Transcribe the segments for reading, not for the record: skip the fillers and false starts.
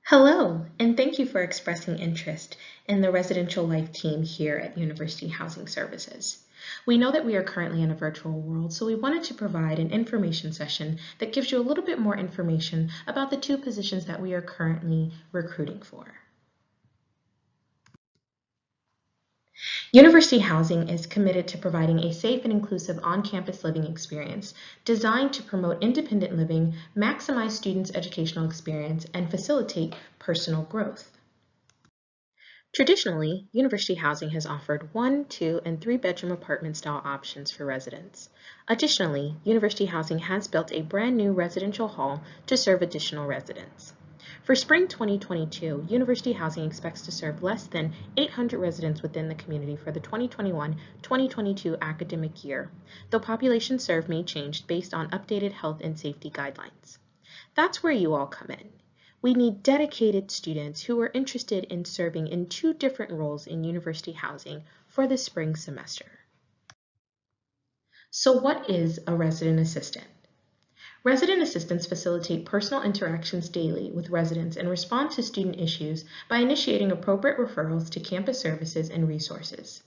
Hello, and thank you for expressing interest in the residential life team here at University Housing Services. We know that we are currently in a virtual world, so we wanted to provide an information session that gives you a little bit more information about the two positions that we are currently recruiting for. University Housing is committed to providing a safe and inclusive on-campus living experience designed to promote independent living, maximize students' educational experience, and facilitate personal growth. Traditionally, University Housing has offered 1, 2, and 3-bedroom apartment-style options for residents. Additionally, University Housing has built a brand new residential hall to serve additional residents. For spring 2022, University Housing expects to serve less than 800 residents within the community for the 2021-2022 academic year, though population served may change based on updated health and safety guidelines. That's where you all come in. We need dedicated students who are interested in serving in 2 different roles in University Housing for the spring semester. So what is a resident assistant? Resident assistants facilitate personal interactions daily with residents and respond to student issues by initiating appropriate referrals to campus services and resources.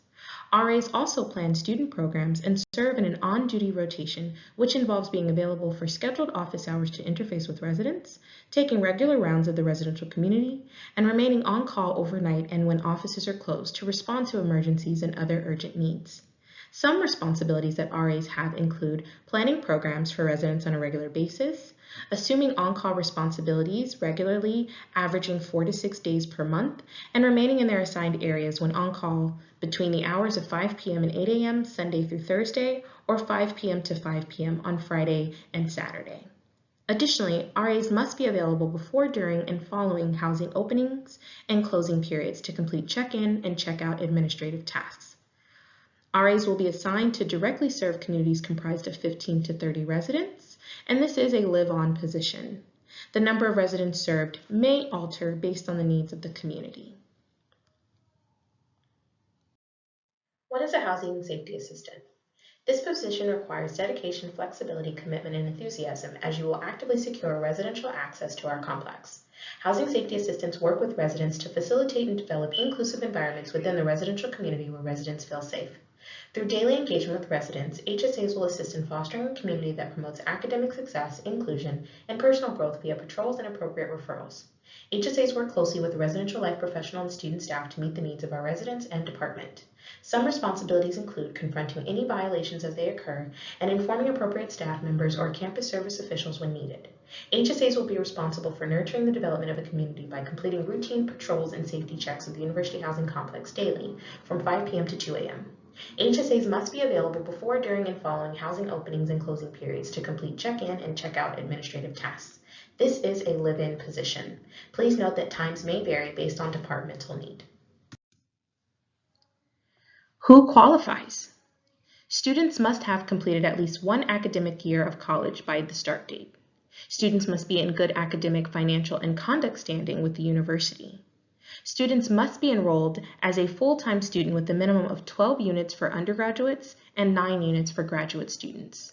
RAs also plan student programs and serve in an on-duty rotation, which involves being available for scheduled office hours to interface with residents, taking regular rounds of the residential community, and remaining on call overnight and when offices are closed to respond to emergencies and other urgent needs. Some responsibilities that RAs have include planning programs for residents on a regular basis, assuming on-call responsibilities regularly, averaging 4 to 6 days per month, and remaining in their assigned areas when on call between the hours of 5 p.m. and 8 a.m. Sunday through Thursday, or 5 p.m. to 5 p.m. on Friday and Saturday. Additionally, RAs must be available before, during, and following housing openings and closing periods to complete check-in and check-out administrative tasks. RAs will be assigned to directly serve communities comprised of 15 to 30 residents, and this is a live-on position. The number of residents served may alter based on the needs of the community. What is a housing and safety assistant? This position requires dedication, flexibility, commitment, and enthusiasm as you will actively secure residential access to our complex. Housing safety assistants work with residents to facilitate and develop inclusive environments within the residential community where residents feel safe. Through daily engagement with residents, HSAs will assist in fostering a community that promotes academic success, inclusion, and personal growth via patrols and appropriate referrals. HSAs work closely with residential life professional and student staff to meet the needs of our residents and department. Some responsibilities include confronting any violations as they occur and informing appropriate staff members or campus service officials when needed. HSAs will be responsible for nurturing the development of a community by completing routine patrols and safety checks of the University Housing Complex daily from 5 p.m. to 2 a.m. HSAs must be available before, during, and following housing openings and closing periods to complete check-in and check-out administrative tasks. This is a live-in position. Please note that times may vary based on departmental need. Who qualifies? Students must have completed at least 1 academic year of college by the start date. Students must be in good academic, financial, and conduct standing with the university. Students must be enrolled as a full-time student with a minimum of 12 units for undergraduates and 9 units for graduate students.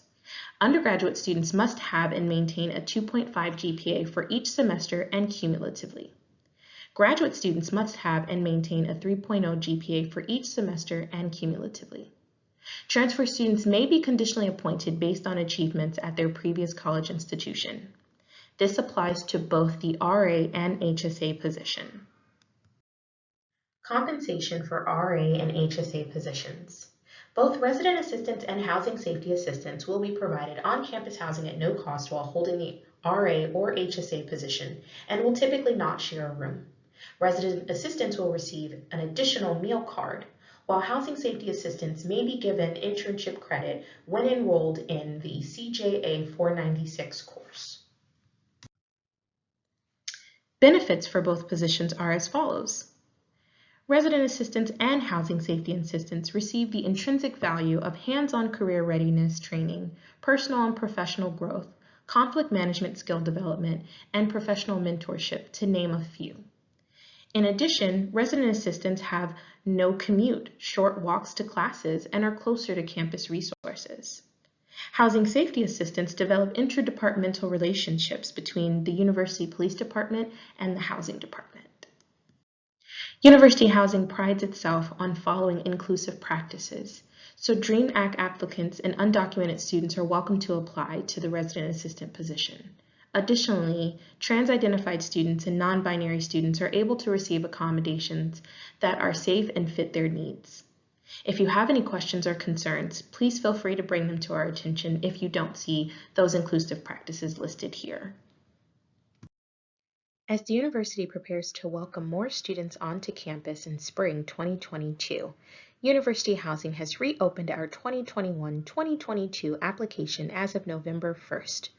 Undergraduate students must have and maintain a 2.5 GPA for each semester and cumulatively. Graduate students must have and maintain a 3.0 GPA for each semester and cumulatively. Transfer students may be conditionally appointed based on achievements at their previous college institution. This applies to both the RA and HSA position. Compensation for RA and HSA positions. Both resident assistants and housing safety assistants will be provided on-campus housing at no cost while holding the RA or HSA position and will typically not share a room. Resident assistants will receive an additional meal card, while housing safety assistants may be given internship credit when enrolled in the CJA 496 course. Benefits for both positions are as follows. Resident assistants and housing safety assistants receive the intrinsic value of hands-on career readiness training, personal and professional growth, conflict management skill development, and professional mentorship, to name a few. In addition, resident assistants have no commute, short walks to classes, and are closer to campus resources. Housing safety assistants develop interdepartmental relationships between the University Police Department and the Housing Department. University housing prides itself on following inclusive practices, so DREAM Act applicants and undocumented students are welcome to apply to the resident assistant position. Additionally, trans-identified students and non-binary students are able to receive accommodations that are safe and fit their needs. If you have any questions or concerns, please feel free to bring them to our attention if you don't see those inclusive practices listed here. As the university prepares to welcome more students onto campus in spring 2022, University Housing has reopened our 2021-2022 application as of November 1st.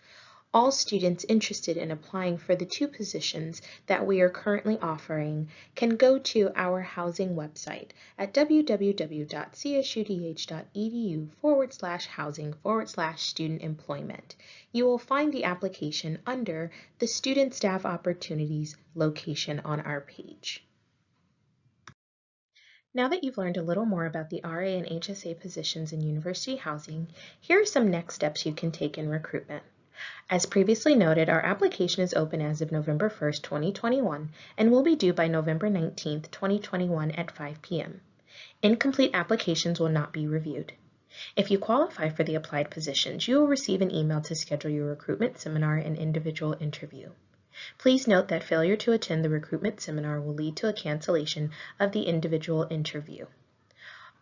All students interested in applying for the two positions that we are currently offering can go to our housing website at www.csudh.edu/housing/student employment. You will find the application under the Student Staff Opportunities location on our page. Now that you've learned a little more about the RA and HSA positions in university housing, here are some next steps you can take in recruitment. As previously noted, our application is open as of November 1st, 2021, and will be due by November 19th, 2021 at 5 p.m. Incomplete applications will not be reviewed. If you qualify for the applied positions, you will receive an email to schedule your recruitment seminar and individual interview. Please note that failure to attend the recruitment seminar will lead to a cancellation of the individual interview.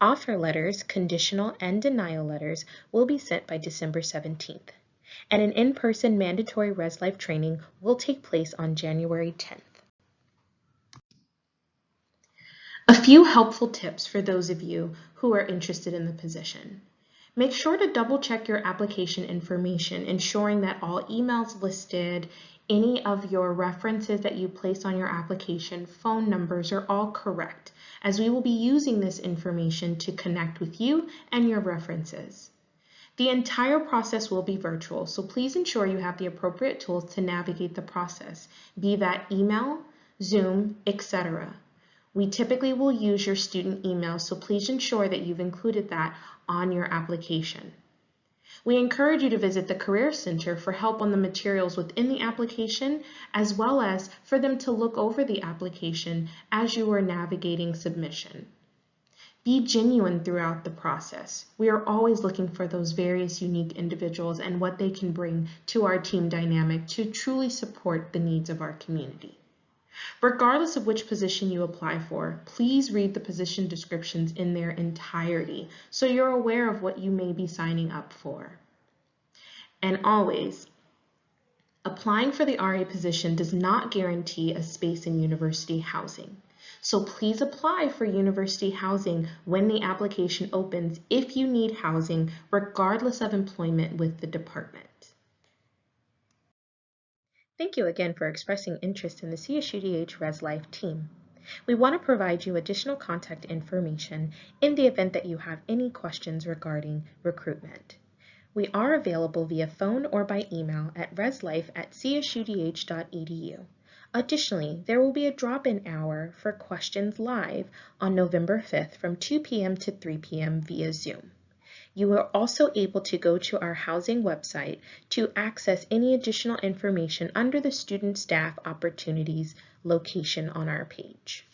Offer letters, conditional, and denial letters will be sent by December 17th. And an in-person mandatory Res Life training will take place on January 10th. A few helpful tips for those of you who are interested in the position. Make sure to double check your application information, ensuring that all emails listed, any of your references that you place on your application, phone numbers are all correct, as we will be using this information to connect with you and your references. The entire process will be virtual, so please ensure you have the appropriate tools to navigate the process, be that email, Zoom, etc. We typically will use your student email, so please ensure that you've included that on your application. We encourage you to visit the Career Center for help on the materials within the application, as well as for them to look over the application as you are navigating submission. Be genuine throughout the process. We are always looking for those various unique individuals and what they can bring to our team dynamic to truly support the needs of our community. Regardless of which position you apply for, please read the position descriptions in their entirety so you're aware of what you may be signing up for. And always, applying for the RA position does not guarantee a space in university housing. So please apply for university housing when the application opens if you need housing, regardless of employment with the department. Thank you again for expressing interest in the CSUDH Res Life team. We want to provide you additional contact information in the event that you have any questions regarding recruitment. We are available via phone or by email at reslife@csudh.edu. Additionally, there will be a drop-in hour for questions live on November 5th from 2 p.m. to 3 p.m. via Zoom. You are also able to go to our housing website to access any additional information under the Student Staff Opportunities location on our page.